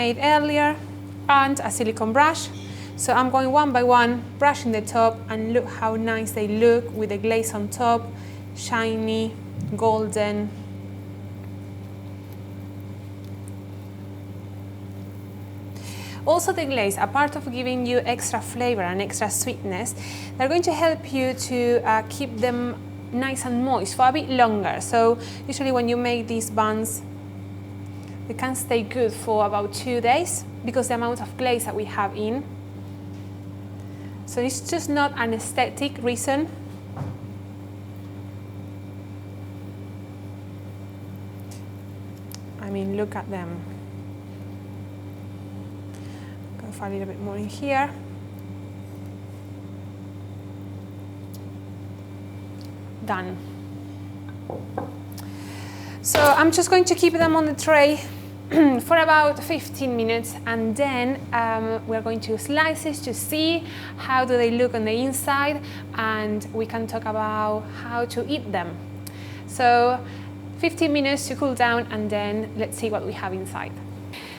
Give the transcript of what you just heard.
made earlier and a silicone brush. So I'm going one by one, brushing the top, and look how nice they look with the glaze on top, shiny, golden. Also the glaze, apart of giving you extra flavor and extra sweetness, they're going to help you to keep them nice and moist for a bit longer. So usually when you make these buns, they can stay good for about 2 days because the amount of glaze that we have in. So it's just not an aesthetic reason. I mean, look at them. Go for a little bit more in here. Done. So I'm just going to keep them on the tray for about 15 minutes, and then we're going to slice it to see how do they look on the inside, and we can talk about how to eat them. So 15 minutes to cool down, and then let's see what we have inside.